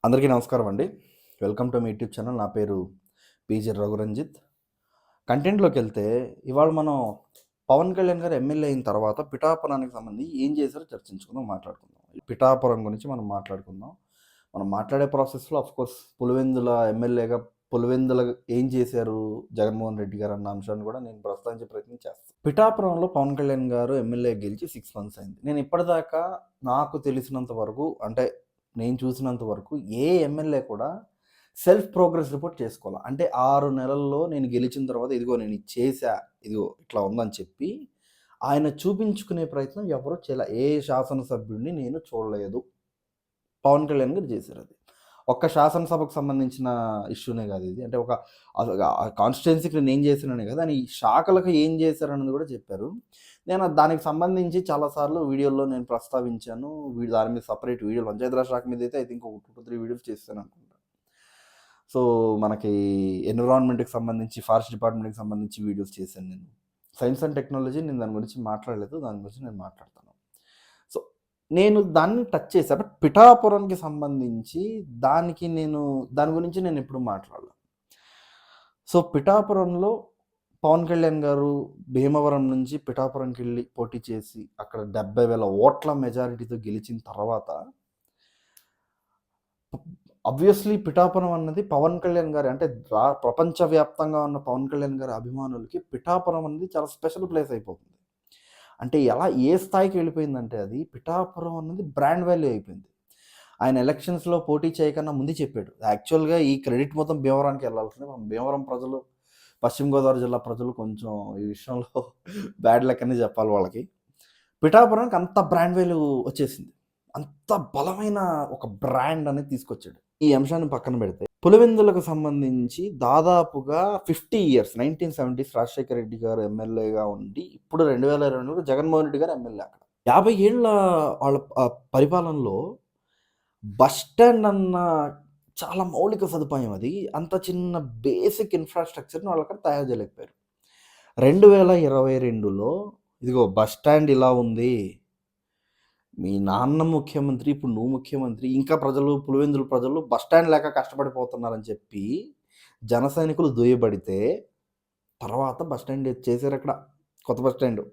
అందరికీ నమస్కారం అండి. Welcome to my YouTube channel. నా పేరు పీజే రఘురంజిత్. కంటెంట్‌లోకి వెళ్తే ఇవాళ మనం పవన్ కళ్యాణ్ గారు ఎమ్మెల్యే అయిన తర్వాత పిఠాపురానికి సంబంధించి ఏం చేశారో చర్చించుకుందాం, మాట్లాడుకుందాం. పిఠాపురం గురించి మనం మాట్లాడుకుందాం. మనం మాట్లాడే ప్రాసెస్‌లో ఆఫ్‌కోర్స్ పులివెందుల ఎమ్మెల్యేగా పులివెందుల ఏం చేశారు జగన్మోహన్ రెడ్డి గారు అన్న అంశాన్ని కూడా నేను ప్రస్తావించే ప్రయత్నం చేస్తాను. పిఠాపురంలో పవన్ కళ్యాణ్ గారు ఎమ్మెల్యే గెలిచి 6 మంత్స్ అయింది. నేను ఇప్పటిదాకా నాకు తెలిసినంత వరకు అంటే నేను చూసినంత వరకు ఏ ఎమ్మెల్యే కూడా సెల్ఫ్ ప్రోగ్రెస్ రిపోర్ట్ చేసుకోవాలి. అంటే 6 నెలల్లో నేను గెలిచిన తర్వాత ఇదిగో నేను ఇది చేశా, ఇదిగో ఇట్లా ఉందని చెప్పి ఆయన చూపించుకునే ప్రయత్నం ఎవరు చేయలే. ఏ శాసనసభ్యుడిని నేను చూడలేదు. పవన్ కళ్యాణ్ గారు చేశారు అది. ఒక్క శాసనసభకు సంబంధించిన ఇష్యూనే కాదు ఇది. అంటే ఒక కాన్స్టిట్యుయెన్సీకి నేను ఏం చేశాననే కాదు, అని శాఖలకు ఏం చేశారన్నది కూడా చెప్పారు. నేను దానికి సంబంధించి చాలాసార్లు వీడియోల్లో నేను ప్రస్తావించాను. దాని మీద సపరేట్ వీడియోలు పంచాయతీరాజ్ శాఖ మీద అయితే ఐ థింక్ ఒక 2-3 వీడియోస్ చేస్తాను అనుకుంటా. సో మనకి ఎన్విరాన్మెంట్కి సంబంధించి, ఫారెస్ట్ డిపార్ట్మెంట్కి సంబంధించి వీడియోస్ చేశాను నేను. సైన్స్ అండ్ టెక్నాలజీ నేను దాని గురించి మాట్లాడలేదు, దాని గురించి నేను మాట్లాడతాను. సో నేను దాన్ని టచ్ చేశా. బట్ పిఠాపురంకి సంబంధించి దాని గురించి నేను ఎప్పుడు మాట్లాడలేదు. సో పిఠాపురంలో పవన్ కళ్యాణ్ గారు భీమవరం నుంచి పిఠాపురంకి వెళ్ళి పోటీ చేసి అక్కడ 70,000 ఓట్ల మెజారిటీతో గెలిచిన తర్వాత ఆబ్వియస్లీ పిఠాపురం అన్నది పవన్ కళ్యాణ్ గారి అంటే ప్రపంచవ్యాప్తంగా ఉన్న పవన్ కళ్యాణ్ గారి అభిమానులకి పిఠాపురం అనేది చాలా స్పెషల్ ప్లేస్ అయిపోతుంది. అంటే ఏ స్థాయికి వెళ్ళిపోయిందంటే అది పిఠాపురం అన్నది బ్రాండ్ వాల్యూ అయిపోయింది. ఆయన ఎలక్షన్స్లో పోటీ చేయకన్నా ముందు చెప్పాడు. యాక్చువల్గా ఈ క్రెడిట్ మొత్తం భీమవరానికి వెళ్ళాల్సింది. భీమవరం ప్రజలు, పశ్చిమ గోదావరి జిల్లా ప్రజలు కొంచెం ఈ విషయంలో బ్యాడ్ లక్ అని చెప్పాలి వాళ్ళకి. పిఠాపురానికి అంత బ్రాండ్ వాల్యూ వచ్చేసింది. అంత బలమైన ఒక బ్రాండ్ అనేది తీసుకొచ్చాడు. ఈ అంశాన్ని పక్కన పెడితే పులివెందులకు సంబంధించి దాదాపుగా 50 ఇయర్స్ 1970s రాజశేఖర రెడ్డి గారు ఎమ్మెల్యేగా ఉండి ఇప్పుడు 2022లో జగన్మోహన్ రెడ్డి గారు ఎమ్మెల్యే. అక్కడ 50 ఏళ్ళ వాళ్ళ పరిపాలనలో బస్ స్టాండ్ అన్న చాలా మౌలిక సదుపాయం, అది అంత చిన్న బేసిక్ ఇన్ఫ్రాస్ట్రక్చర్ని వాళ్ళు అక్కడ తయారు చేయలేకపోయారు. 2022లో ఇదిగో బస్ స్టాండ్ ఇలా ఉంది, మీ నాన్న ముఖ్యమంత్రి, ఇప్పుడు నువ్వు ముఖ్యమంత్రి, ఇంకా పులివెందుల ప్రజలు బస్ స్టాండ్ లేక కష్టపడిపోతున్నారని చెప్పి జన సైనికులు దుయ్యబడితే తర్వాత బస్ స్టాండ్ చేశారు అక్కడ, కొత్త bus stand.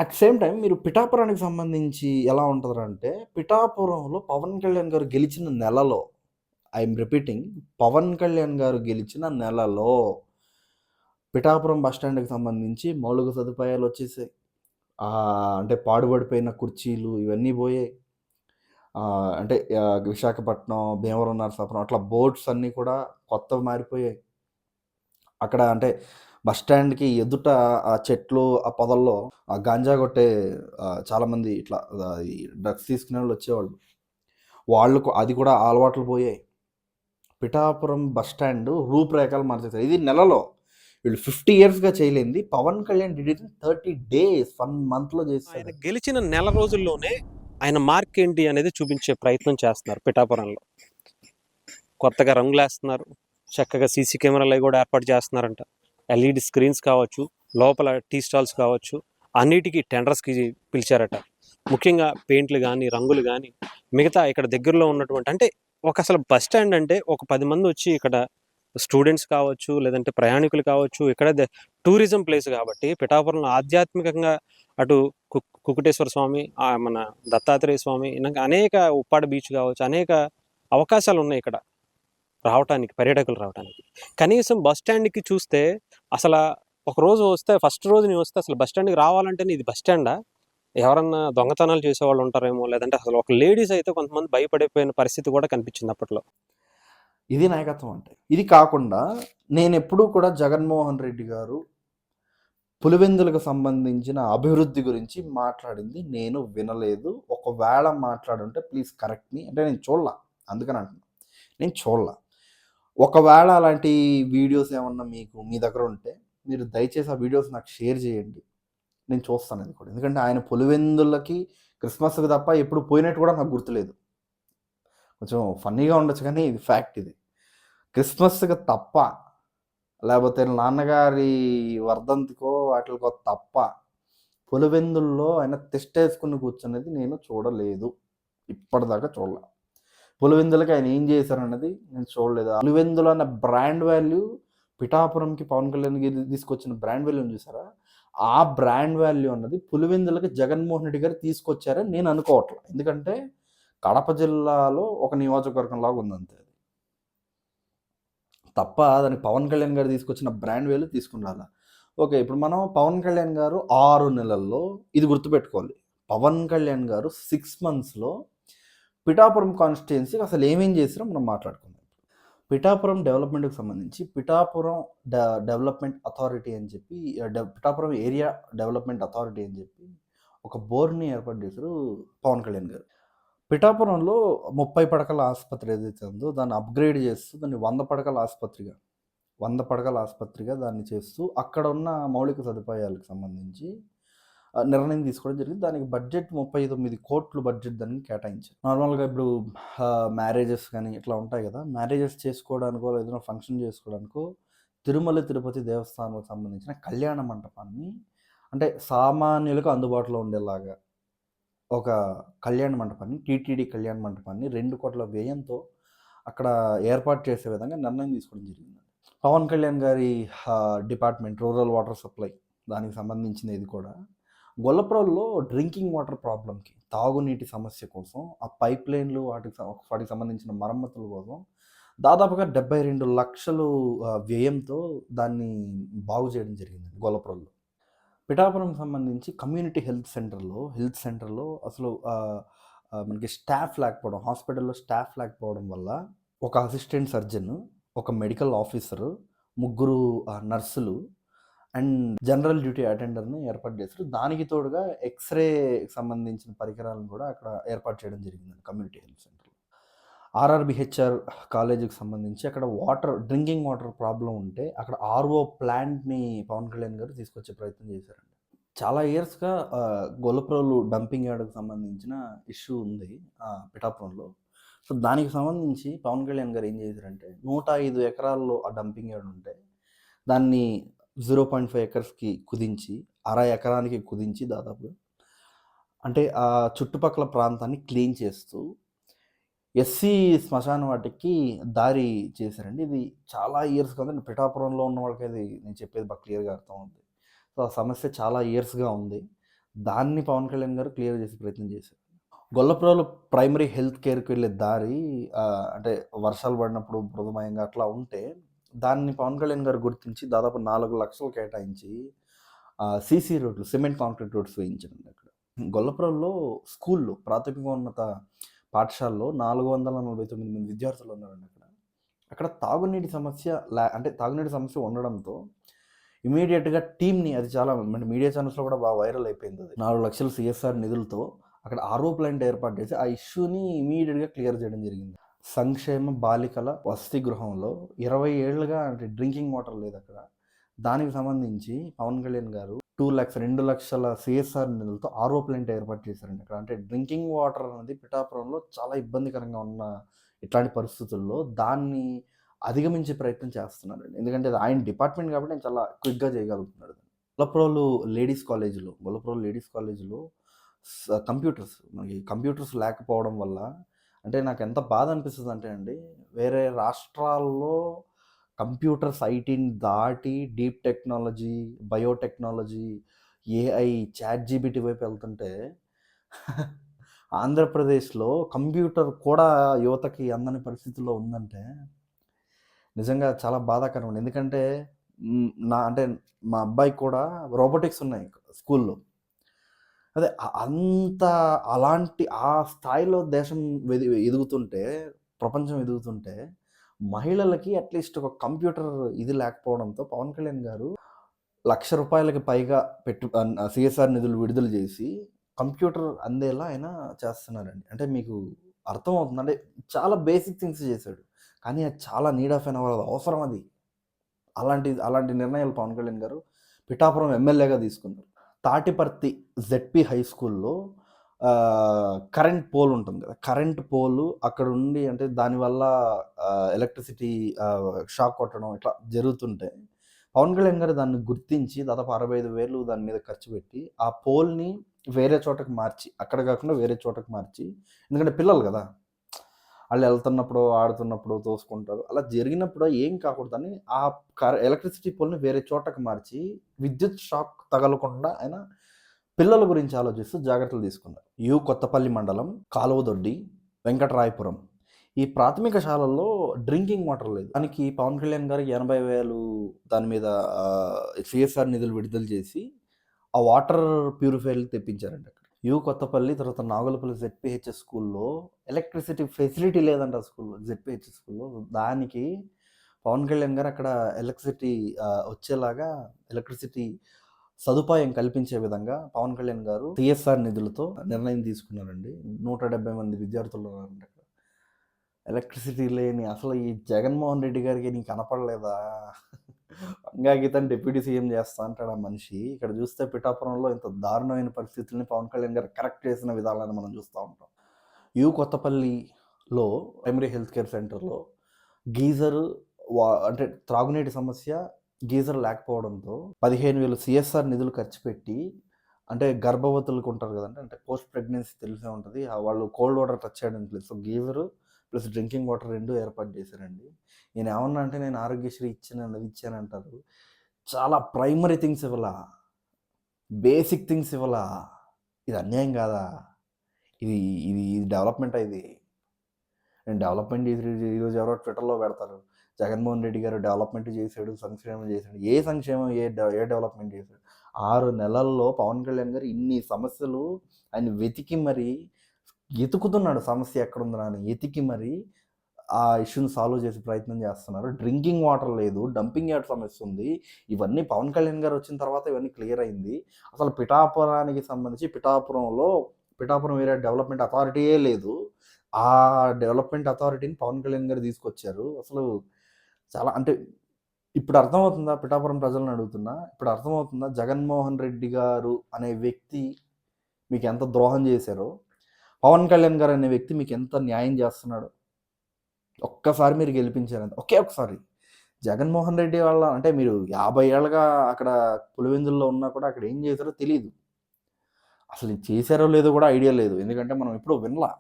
At same time మీరు పిఠాపురానికి సంబంధించి ఎలా ఉంటుందంటే పిఠాపురంలో పవన్ కళ్యాణ్ గారు గెలిచిన నెలలో, ఐఎమ్ రిపీటింగ్, పవన్ కళ్యాణ్ గారు గెలిచిన నెలలో పిఠాపురం బస్ స్టాండ్కి సంబంధించి మౌలిక సదుపాయాలు వచ్చేసాయి. అంటే పాడుబడిపోయిన కుర్చీలు ఇవన్నీ పోయాయి. అంటే విశాఖపట్నం, భీమవరం, నరసాపురం అట్లా బోర్డ్స్ అన్నీ కూడా కొత్తవి మారిపోయాయి. అక్కడ అంటే బస్ స్టాండ్కి ఎదుట ఆ చెట్లు, ఆ పొదల్లో గాంజా కొట్టే చాలామంది ఇట్లా డ్రగ్స్ తీసుకునే వాళ్ళు వచ్చేవాళ్ళు. వాళ్ళకు అది కూడా అలవాట్లు పోయాయి. పిఠాపురం బస్ స్టాండ్ రూపురేఖలు మార్చేశారు. ఇది నెలలో, వీళ్ళు 50 ఇయర్స్గా చేయలేంది Pavan Kalyan did it in 30 days, 1 monthలో చేశారు. ఆయన గెలిచిన నెల రోజుల్లోనే ఆయన మార్క్ ఏంటి అనేది చూపించే ప్రయత్నం చేస్తున్నారు. పిఠాపురంలో కొత్తగా రంగులేస్తున్నారు, చక్కగా సీసీ కెమెరాలు కూడా ఏర్పాటు చేస్తున్నారంట. ఎల్ఈడి స్క్రీన్స్ కావచ్చు, లోపల టీ స్టాల్స్ కావచ్చు, అన్నిటికీ టెండర్స్కి పిలిచారట. ముఖ్యంగా పెయింట్లు కానీ, రంగులు కానీ, మిగతా ఇక్కడ దగ్గరలో ఉన్నటువంటి అంటే అసలు బస్ స్టాండ్ అంటే ఒక 10 మంది వచ్చి ఇక్కడ స్టూడెంట్స్ కావచ్చు, లేదంటే ప్రయాణికులు కావచ్చు, ఇక్కడ టూరిజం ప్లేస్ కాబట్టి పిఠాపురంలో ఆధ్యాత్మికంగా అటు కుకుటేశ్వర స్వామి, మన దత్తాత్రేయ స్వామి, ఇంకా అనేక ఉప్పాడ బీచ్ కావచ్చు, అనేక అవకాశాలు ఉన్నాయి ఇక్కడ రావటానికి, పర్యాటకులు రావడానికి. కనీసం బస్ స్టాండ్కి చూస్తే అసలు ఒక రోజు వస్తే, ఫస్ట్ రోజు నేను వస్తే అసలు బస్ స్టాండ్కి రావాలంటే ఇది బస్ స్టాండా, ఎవరన్నా దొంగతనాలు చేసేవాళ్ళు ఉంటారేమో, లేదంటే అసలు ఒక లేడీస్ అయితే కొంతమంది భయపడిపోయిన పరిస్థితి కూడా కనిపించింది అప్పట్లో. ఇది నాయకత్వం అంటే. ఇది కాకుండా నేను ఎప్పుడూ కూడా జగన్మోహన్ రెడ్డి గారు పులివెందులకు సంబంధించిన అభివృద్ధి గురించి మాట్లాడింది నేను వినలేదు. ఒకవేళ మాట్లాడుంటే ప్లీజ్ కరెక్ట్ మీ. అంటే నేను చూడలా, అందుకని అంటున్నాను, నేను చూడలా. ఒకవేళ అలాంటి వీడియోస్ ఏమన్నా మీ దగ్గర ఉంటే మీరు దయచేసి ఆ వీడియోస్ నాకు షేర్ చేయండి, నేను చూస్తాను అది కూడా. ఎందుకంటే ఆయన పులివెందులకి క్రిస్మస్కి తప్ప ఎప్పుడు పోయినట్టు కూడా నాకు గుర్తులేదు. కొంచెం ఫన్నీగా ఉండొచ్చు కానీ ఇది ఫ్యాక్ట్. ఇది క్రిస్మస్కి తప్ప, లేకపోతే నాన్నగారి వర్ధంతికో వాటికో తప్ప పులివెందుల్లో ఆయన తిష్టేసుకుని కూర్చునేది నేను చూడలేదు, ఇప్పటిదాకా చూడలే. పులివెందులకి ఆయన ఏం చేశారన్నది నేను చూడలేదు. పులివెందులు అన్న బ్రాండ్ వాల్యూ పిఠాపురంకి పవన్ కళ్యాణ్ గారు తీసుకొచ్చిన బ్రాండ్ వాల్యూని చూసారా? ఆ బ్రాండ్ వాల్యూ అన్నది పులివెందులకి జగన్మోహన్ రెడ్డి గారు తీసుకొచ్చారని నేను అనుకోవట్లేదు. ఎందుకంటే కడప జిల్లాలో ఒక నియోజకవర్గం లాగా ఉంది అంతే. తప్ప దానికి పవన్ కళ్యాణ్ గారు తీసుకొచ్చిన బ్రాండ్ వాల్యూ తీసుకున్నారా? ఓకే, ఇప్పుడు మనం పవన్ కళ్యాణ్ గారు 6 నెలల్లో ఇది గుర్తుపెట్టుకోవాలి. పవన్ కళ్యాణ్ గారు 6 మంత్స్‌లో పిఠాపురం కాన్స్టిట్యుయెన్సీకి అసలు ఏమేం చేశారో మనం మాట్లాడుకుందాం. పిఠాపురం డెవలప్మెంట్‌కి సంబంధించి పిఠాపురం డెవలప్మెంట్ అథారిటీ అని చెప్పి పిఠాపురం ఏరియా డెవలప్మెంట్ అథారిటీ అని చెప్పి ఒక బోర్డ్‌ని ఏర్పాటు చేశారు పవన్ కళ్యాణ్ గారు. పిఠాపురంలో 30 పడకల ఆసుపత్రి ఏదైతే ఉందో దాన్ని అప్‌గ్రేడ్ చేస్తూ దాన్ని 100 పడకల ఆసుపత్రిగా దాన్ని చేస్తూ అక్కడ ఉన్న మౌలిక సదుపాయాలకు సంబంధించి నిర్ణయం తీసుకోవడం జరిగింది. దానికి బడ్జెట్ 39 కోట్లు బడ్జెట్ దానికి కేటాయించారు. నార్మల్‌గా ఇప్పుడు మ్యారేజెస్ కానీ ఇట్లా ఉంటాయి కదా! మ్యారేజెస్ చేసుకోవడానికో ఏదైనా ఫంక్షన్ చేసుకోవడానికో తిరుమల తిరుపతి దేవస్థానంకి సంబంధించిన కళ్యాణ మంటపాన్ని అంటే సామాన్యులకు అందుబాటులో ఉండేలాగా ఒక కళ్యాణ మంటపాన్ని టీటీడీ కళ్యాణ మంటపాన్ని 2 కోట్ల వ్యయంతో అక్కడ ఏర్పాటు చేసే విధంగా నిర్ణయం తీసుకోవడం జరిగింది. పవన్ కళ్యాణ్ గారి డిపార్ట్మెంట్ రూరల్ వాటర్ సప్లై దానికి సంబంధించిన ఇది కూడా గొల్లప్రోల్లో డ్రింకింగ్ వాటర్ ప్రాబ్లంకి తాగునీటి సమస్య కోసం ఆ పైప్ లైన్లు వాటికి సంబంధించిన మరమ్మతుల కోసం దాదాపుగా 72 లక్షలు వ్యయంతో దాన్ని బాగు చేయడం జరిగింది గొల్లప్రోల్లో. పిఠాపురం సంబంధించి కమ్యూనిటీ హెల్త్ సెంటర్లో అసలు మనకి స్టాఫ్ లేకపోవడం, హాస్పిటల్లో స్టాఫ్ లేకపోవడం వల్ల ఒక అసిస్టెంట్ సర్జన్, ఒక మెడికల్ ఆఫీసరు, 3 నర్సులు అండ్ జనరల్ డ్యూటీ అటెండర్‌ని ఏర్పాటు చేశారు. దానికి తోడుగా ఎక్స్‌రేకి సంబంధించిన పరికరాలను కూడా అక్కడ ఏర్పాటు చేయడం జరిగిందండి కమ్యూనిటీ హెల్త్ సెంటర్‌లో. ఆర్ఆర్‌బీహెచ్ఆర్ కాలేజీకి సంబంధించి అక్కడ డ్రింకింగ్ వాటర్ ప్రాబ్లమ్ ఉంటే అక్కడ ఆర్ఓ ప్లాంట్‌ని పవన్ కళ్యాణ్ గారు తీసుకొచ్చే ప్రయత్నం చేశారండి. చాలా ఇయర్స్‌గా గొల్లప్రోలు డంపింగ్ యార్డ్‌కి సంబంధించిన ఇష్యూ ఉంది పిఠాపురంలో. సో, దానికి సంబంధించి పవన్ కళ్యాణ్ గారు ఏం చేశారంటే 105 ఎకరాల్లో ఆ డంపింగ్ యార్డ్ ఉంటే దాన్ని 0.5 ఎకర్స్‌కి కుదించి, అర ఎకరానికి కుదించి దాదాపు అంటే ఆ చుట్టుపక్కల ప్రాంతాన్ని క్లీన్ చేస్తూ ఎస్సీ శ్మశాన వాటికి దారి చేశారండి. ఇది చాలా ఇయర్స్ కదండి. పిఠాపురంలో ఉన్న వాళ్ళకి అది నేను చెప్పేది బాగా క్లియర్‌గా అర్థమవుద్ది. సో, ఆ సమస్య చాలా ఇయర్స్‌గా ఉంది. దాన్ని పవన్ కళ్యాణ్ గారు క్లియర్ చేసే ప్రయత్నం చేశారు. గొల్లప్రోలు ప్రైమరీ హెల్త్ కేర్‌కి వెళ్ళే దారి అంటే వర్షాలు పడినప్పుడు బురదమయంగా అట్లా ఉంటే దాన్ని పవన్ కళ్యాణ్ గారు గుర్తించి దాదాపు 4 లక్షలు కేటాయించి సీసీ రోడ్లు, సిమెంట్ కాంక్రీట్ రోడ్స్ వేయించారండి అక్కడ. గొల్లప్రోల్లో స్కూల్‌లో ప్రాథమికోన్నత పాఠశాలలో 449 మంది విద్యార్థులు ఉన్నారండి అక్కడ. అక్కడ తాగునీటి సమస్య అంటే తాగునీటి సమస్య ఉండడంతో ఇమ్మీడియట్‌గా టీమ్‌ని అది చాలా మీడియా ఛానల్స్‌లో కూడా బాగా వైరల్ అయిపోయింది అది. 4 లక్షల సీఎస్ఆర్ నిధులతో అక్కడ ఆర్ఓ ప్లాంట్ ఏర్పాటు చేసి ఆ ఇష్యూని ఇమ్మీడియట్‌గా క్లియర్ చేయడం జరిగింది. సంక్షేమ బాలికల వసతి గృహంలో 20 ఏళ్లుగా అంటే డ్రింకింగ్ వాటర్ లేదు అక్కడ. దానికి సంబంధించి పవన్ కళ్యాణ్ గారు 2 లక్షల సీఎస్ఆర్ నిధులతో ఆర్ఓ ప్లాంట్ ఏర్పాటు చేశారండి అక్కడ. అంటే డ్రింకింగ్ వాటర్ అనేది పిఠాపురంలో చాలా ఇబ్బందికరంగా ఉన్న ఇట్లాంటి పరిస్థితుల్లో దాన్ని అధిగమించే ప్రయత్నం చేస్తున్నారండి. ఎందుకంటే అది ఆయన డిపార్ట్మెంట్ కాబట్టి ఆయన చాలా క్విక్‌గా చేయగలుగుతున్నాడు. గొల్లప్రోలు లేడీస్ కాలేజ్‌లో మనకి కంప్యూటర్స్ లేకపోవడం వల్ల అంటే నాకు ఎంత బాధ అనిపిస్తదంటే అండి, వేరే రాష్ట్రాల్లో కంప్యూటర్స్ ఐటీని దాటి deep technology, biotechnology, AI, ChatGPT వైపు వెళ్తుంటే ఆంధ్రప్రదేశ్‌లో కంప్యూటర్ కూడా యువతకి అందని పరిస్థితిలో ఉందంటే నిజంగా చాలా బాధాకరం అండి. ఎందుకంటే అంటే మా అబ్బాయికి కూడా రోబోటిక్స్ ఉన్నాయి స్కూల్‌లో. అదే అలాంటి ఆ స్థాయిలో దేశం ఎదుగుతుంటే, ప్రపంచం ఎదుగుతుంటే, మహిళలకి అట్‌లీస్ట్ ఒక కంప్యూటర్ ఇది లేకపోవడంతో పవన్ కళ్యాణ్ గారు రూ. 1,00,000కి పైగా సీఎస్ఆర్ నిధులు విడుదల చేసి కంప్యూటర్ అందేలా ఆయన చేస్తున్నారండి. అంటే మీకు అర్థమవుతుందా? అంటే చాలా బేసిక్ థింగ్స్ చేశాడు. కానీ అది చాలా నీడ్ ఆఫ్ ఎన్ అవర్ అవసరం అది. అలాంటి నిర్ణయాలు పవన్ కళ్యాణ్ గారు పిఠాపురం ఎమ్మెల్యేగా తీసుకున్నారు. తాటిపర్తి జెడ్పీ హై స్కూల్‌లో కరెంట్ పోల్ ఉంటుంది కదా! కరెంట్ పోలు అక్కడ ఉండి అంటే దానివల్ల ఎలక్ట్రిసిటీ షాక్ కొట్టడం ఇట్లా జరుగుతుంటే పవన్ కళ్యాణ్ గారు దాన్ని గుర్తించి దాదాపు 65,000 దాని మీద ఖర్చు పెట్టి ఆ పోల్‌ని వేరే చోటకి మార్చి అక్కడ కాకుండా వేరే చోటకి మార్చి ఎందుకంటే పిల్లలు కదా! వాళ్ళు వెళ్తున్నప్పుడు, ఆడుతున్నప్పుడు తోసుకుంటారు. అలా జరిగినప్పుడు ఏం కాకూడదని ఆ ఎలక్ట్రిసిటీ పోల్‌ని వేరే చోటకి మార్చి, విద్యుత్ షాక్ తగలకుండా ఆయన పిల్లల గురించి ఆలోచిస్తూ జాగ్రత్తలు తీసుకున్నారు. కొత్తపల్లి మండలం, కాలువదొడ్డి, వెంకటరాయపురం ఈ ప్రాథమిక శాలల్లో డ్రింకింగ్ వాటర్ లేదు. దానికి పవన్ కళ్యాణ్ గారు 80,000 దాని మీద సిఎస్ఆర్ నిధులు విడుదల చేసి, ఆ వాటర్ ప్యూరిఫైయర్లు తెప్పించారండి అక్కడ. కొత్తపల్లి, తర్వాత నాగులపల్లి జెడ్పీహెచ్ఎస్ స్కూల్‌లో ఎలక్ట్రిసిటీ ఫెసిలిటీ లేదంట ఆ స్కూల్‌లో, జెడ్పీహెచ్ఎస్ స్కూల్‌లో. దానికి పవన్ కళ్యాణ్ గారు అక్కడ ఎలక్ట్రిసిటీ వచ్చేలాగా ఎలక్ట్రిసిటీ సదుపాయం కల్పించే విధంగా పవన్ కళ్యాణ్ గారు సిఎస్ఆర్ నిధులతో నిర్ణయం తీసుకున్నారండి. 170 మంది విద్యార్థులు ఉన్నారంట అక్కడ. ఎలక్ట్రిసిటీ లేని అసలు ఈ జగన్మోహన్ రెడ్డి గారికి నీకు కనపడలేదా? గంగాగీతని డిప్యూటీ సీఎం చేస్తా అంటాడు ఆ మనిషి. ఇక్కడ చూస్తే పిఠాపురంలో ఇంత దారుణమైన పరిస్థితుల్ని పవన్ కళ్యాణ్ గారు కరెక్ట్ చేసిన విధానాన్ని మనం చూస్తూ ఉంటాం. కొత్తపల్లిలో ప్రైమరీ హెల్త్ కేర్ సెంటర్లో గీజర్ అంటే త్రాగునీటి సమస్య, గీజర్ లేకపోవడంతో 15,000 సిఎస్ఆర్ నిధులు ఖర్చు పెట్టి, అంటే గర్భవతులకు ఉంటారు కదండి, అంటే పోస్ట్ ప్రెగ్నెన్సీ తెలిసే ఉంటుంది, వాళ్ళు కోల్డ్ వాటర్ టచ్ చేయడానికి లేదు. So geyser plus drinking water 2 ఏర్పాటు చేశారండి. నేను ఏమన్నా అంటే నేను ఆరోగ్యశ్రీ ఇచ్చానండి, అది ఇచ్చానంటారు. చాలా ప్రైమరీ థింగ్స్ ఇవ్వాల, బేసిక్ థింగ్స్ ఇవ్వాల. ఇది అన్యాయం కాదా? ఇది ఇది డెవలప్మెంటా? ఇది నేను డెవలప్మెంట్ చేసి ఈరోజు ఎవరో ట్విట్టర్లో పెడతారు, జగన్మోహన్ రెడ్డి గారు డెవలప్మెంట్ చేశాడు, సంక్షేమం చేశాడు. ఏ సంక్షేమం, ఏ డెవలప్మెంట్ చేశాడు? 6 నెలల్లో పవన్ కళ్యాణ్ గారు ఇన్ని సమస్యలు ఆయన వెతికి మరి ఎతుకుతున్నాడు, సమస్య ఎక్కడుందా అని ఎతికి మరి ఆ ఇష్యూని సాల్వ్ చేసే ప్రయత్నం చేస్తున్నారు. డ్రింకింగ్ వాటర్ లేదు, డంపింగ్ యార్డ్ సమస్య ఉంది. ఇవన్నీ పవన్ కళ్యాణ్ గారు వచ్చిన తర్వాత ఇవన్నీ క్లియర్ అయింది. అసలు పిఠాపురానికి సంబంధించి పిఠాపురం ఏరియా డెవలప్మెంట్ అథారిటీయే లేదు. ఆ డెవలప్మెంట్ అథారిటీని పవన్ కళ్యాణ్ గారు తీసుకొచ్చారు. అసలు చాలా అంటే ఇప్పుడు అర్థమవుతుందా? పిఠాపురం ప్రజలను అడుగుతున్నా, ఇప్పుడు అర్థమవుతుందా జగన్మోహన్ రెడ్డి గారు అనే వ్యక్తి మీకు ఎంత ద్రోహం చేశారో, పవన్ కళ్యాణ్ గారు అనే వ్యక్తి మీకు ఎంత న్యాయం చేస్తున్నాడు? ఒక్కసారి మీరు గెలిపించారంత, ఒకే ఒకసారి. జగన్మోహన్ రెడ్డి వాళ్ళ అంటే మీరు 50 ఏళ్ళుగా అక్కడ పులివెందుల్లో ఉన్నా కూడా అక్కడ ఏం చేశారో తెలీదు. అసలు చేశారో లేదో కూడా ఐడియా లేదు. ఎందుకంటే మనం ఎప్పుడూ వినలా.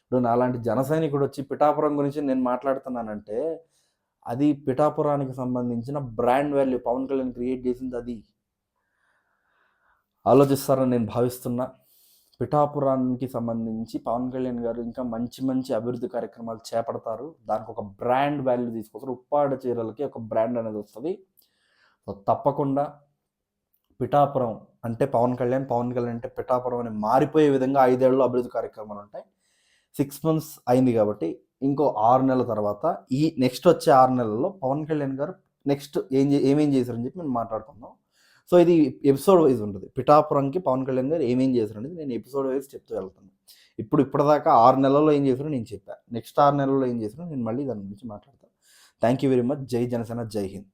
ఇప్పుడు నాలాంటి జన సైనికుడు వచ్చి పిఠాపురం గురించి నేను మాట్లాడుతున్నానంటే, అది పిఠాపురానికి సంబంధించిన brand value Pawan Kalyan create చేసింది అది. ఆలోచిస్తారని నేను భావిస్తున్నా. పిఠాపురానికి సంబంధించి పవన్ కళ్యాణ్ గారు ఇంకా మంచి మంచి అభివృద్ధి కార్యక్రమాలు చేపడతారు. దానికి ఒక బ్రాండ్ వాల్యూ తీసుకొస్తారు. ఉప్పాడ చీరలకి ఒక బ్రాండ్ అనేది వస్తుంది. సో తప్పకుండా పిఠాపురం అంటే పవన్ కళ్యాణ్ అంటే పిఠాపురం అని మారిపోయే విధంగా 5 ఏళ్ళలో అభివృద్ధి కార్యక్రమాలు ఉంటాయి. 6 months అయింది కాబట్టి ఇంకో 6 నెలల తర్వాత ఈ నెక్స్ట్ వచ్చే 6 నెలల్లో పవన్ కళ్యాణ్ గారు నెక్స్ట్ ఏమేం చేశారని చెప్పి మనం మాట్లాడుకుందాం. సో ఇది ఎపిసోడ్ వైజ్ ఉంటుంది. పిఠాపురంకి పవన్ కళ్యాణ్ గారు ఏమేం చేశారు అనేది నేను ఎపిసోడ్ వైజ్ చెప్తూ వెళ్తాను. ఇప్పటిదాకా 6 నెలల్లో ఏం చేశారో నేను చెప్పాను. నెక్స్ట్ 6 నెలల్లో ఏం చేశారో నేను మళ్ళీ దాని గురించి మాట్లాడతాను. Thank you very much. జై జనసేన, జై హింద్.